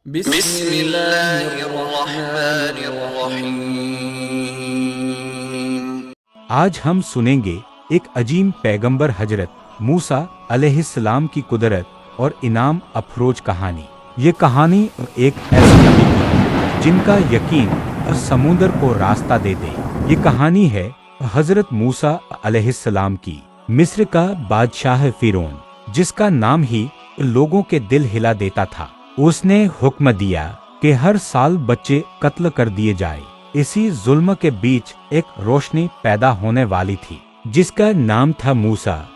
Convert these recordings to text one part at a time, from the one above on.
बिस्मिल्लाहिर्रहमानिर्रहीम। आज हम सुनेंगे एक अजीम पैगंबर हजरत मूसा अलैहिस्सलाम की कुदरत और इनाम अफरोज कहानी। ये कहानी एक ऐसे नबी की है जिनका यकीन और समुंदर को रास्ता दे दे। ये कहानी है हजरत मूसा अलैहिस्सलाम की। मिस्र का बादशाह फिरौन, जिसका नाम ही लोगों के दिल हिला देता था, उसने हुक्म दिया कि हर साल बच्चे कत्ल कर दिए जाए। इसी जुल्म के बीच एक रोशनी पैदा होने वाली थी जिसका नाम था मूसा।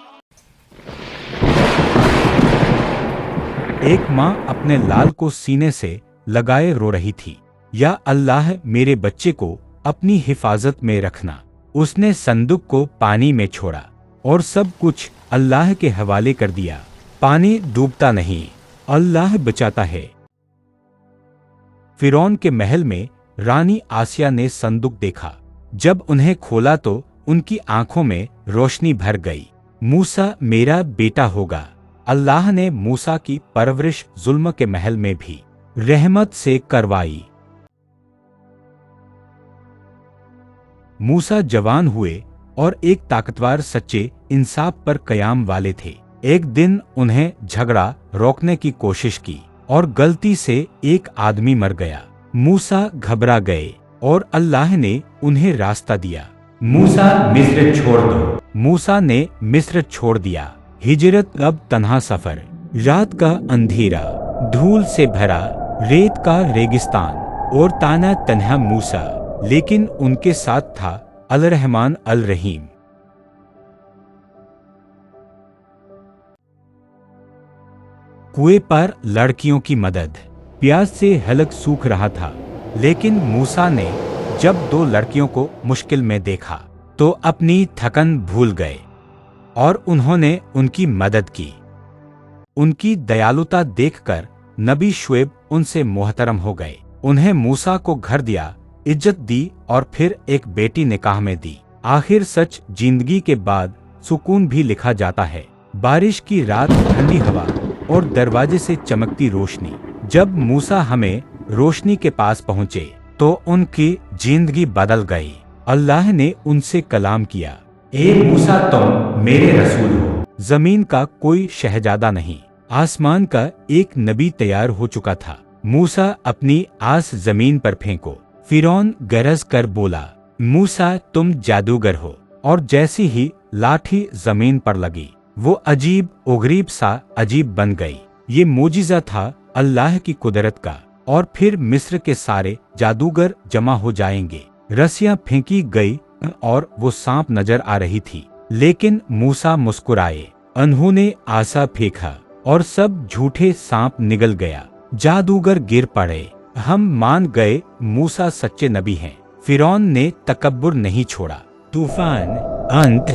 एक माँ अपने लाल को सीने से लगाए रो रही थी, या अल्लाह मेरे बच्चे को अपनी हिफाजत में रखना। उसने संदूक को पानी में छोड़ा और सब कुछ अल्लाह के हवाले कर दिया। पानी डूबता नहीं, अल्लाह बचाता है। फिरौन के महल में रानी आसिया ने संदूक देखा। जब उन्हें खोला तो उनकी आंखों में रोशनी भर गई। मूसा मेरा बेटा होगा। अल्लाह ने मूसा की परवरिश जुल्म के महल में भी रहमत से करवाई। मूसा जवान हुए और एक ताकतवर सच्चे इंसाफ पर कयाम वाले थे। एक दिन उन्हें झगड़ा रोकने की कोशिश की और गलती से एक आदमी मर गया। मूसा घबरा गए और अल्लाह ने उन्हें रास्ता दिया। मूसा मिस्र छोड़ दो। मूसा ने मिस्र छोड़ दिया। हिजरत अब तन्हा सफर, रात का अंधेरा, धूल से भरा रेत का रेगिस्तान और ताना तन्हा मूसा, लेकिन उनके साथ था अल रहमान अल रहीम। कुएं पर लड़कियों की मदद। प्यास से हलक सूख रहा था, लेकिन मूसा ने जब दो लड़कियों को मुश्किल में देखा तो अपनी थकन भूल गए और उन्होंने उनकी मदद की। उनकी दयालुता देखकर नबी शुएब उनसे मोहतरम हो गए। उन्हें मूसा को घर दिया, इज्जत दी और फिर एक बेटी निकाह में दी। आखिर सच जिंदगी के बाद सुकून भी लिखा जाता है। बारिश की रात, ठंडी हवा और दरवाजे से चमकती रोशनी। जब मूसा हमें रोशनी के पास पहुँचे तो उनकी जिंदगी बदल गई। अल्लाह ने उनसे कलाम किया, ए मूसा तुम मेरे रसूल हो। जमीन का कोई शहजादा नहीं, आसमान का एक नबी तैयार हो चुका था। मूसा अपनी आस जमीन पर फेंको। फिरौन गरज कर बोला, मूसा तुम जादूगर हो। और जैसी ही लाठी जमीन पर लगी, वो अजीब उगरीब सा अजीब बन गई। ये मोजिज़ा था अल्लाह की कुदरत का। और फिर मिस्र के सारे जादूगर जमा हो जाएंगे। रस्सियां फेंकी गई और वो सांप नजर आ रही थी, लेकिन मूसा मुस्कुराए। उन्होंने आसा फेंका और सब झूठे सांप निगल गया। जादूगर गिर पड़े। हम मान गए मूसा सच्चे नबी हैं। फिरौन ने तकब्बुर नहीं छोड़ा। तूफान, अंत,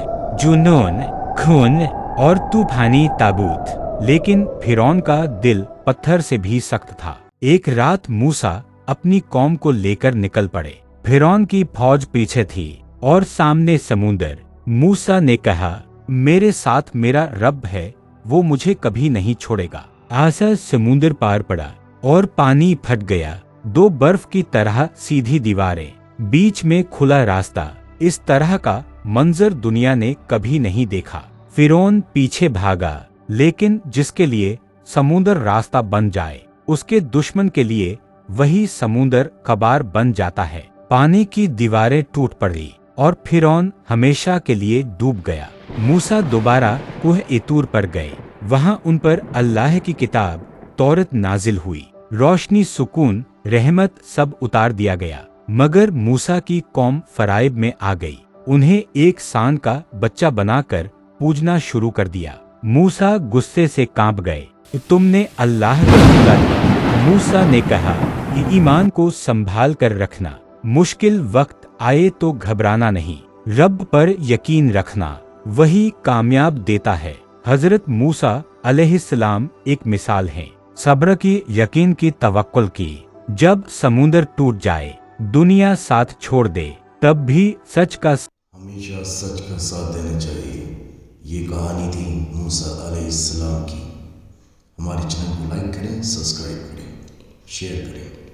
जुनून, खून और तूफानी ताबूत, लेकिन फिरौन का दिल पत्थर से भी सख्त था। एक रात मूसा अपनी कौम को लेकर निकल पड़े। फिरौन की फौज पीछे थी और सामने समुंदर। मूसा ने कहा, मेरे साथ मेरा रब है, वो मुझे कभी नहीं छोड़ेगा। आसा समुंदर पार पड़ा और पानी फट गया। दो बर्फ की तरह सीधी दीवारें, बीच में खुला रास्ता। इस तरह का मंजर दुनिया ने कभी नहीं देखा। फिरौन पीछे भागा, लेकिन जिसके लिए समुंदर रास्ता बन जाए, उसके दुश्मन के लिए वही समुंदर कबार बन जाता है। पानी की दीवारें टूट पड़ी और फिरौन हमेशा के लिए डूब गया। मूसा दोबारा कुह इतूर पर गए। वहां उन पर अल्लाह की किताब तौरत नाजिल हुई। रोशनी, सुकून, रहमत सब उतार दिया गया। मगर मूसा की कौम फराइब में आ गई। उन्हें एक सांड का बच्चा बनाकर पूजना शुरू कर दिया। मूसा गुस्से से कांप गए। तुमने अल्लाह को धोखा दिया। मूसा ने कहा, ईमान को संभाल कर रखना। मुश्किल वक्त आए तो घबराना नहीं, रब पर यकीन रखना, वही कामयाब देता है। हजरत मूसा अलैहिस्सलाम एक मिसाल हैं। सब्र की, यकीन की, तवक्कुल की। जब समुंदर टूट जाए, दुनिया साथ छोड़ दे, तब भी हमेशा सच का साथ देना चाहिए। ये कहानी थी मूसा अलैहिस्सलाम की। हमारे चैनल को लाइक करें, सब्सक्राइब करें। शेयर करें।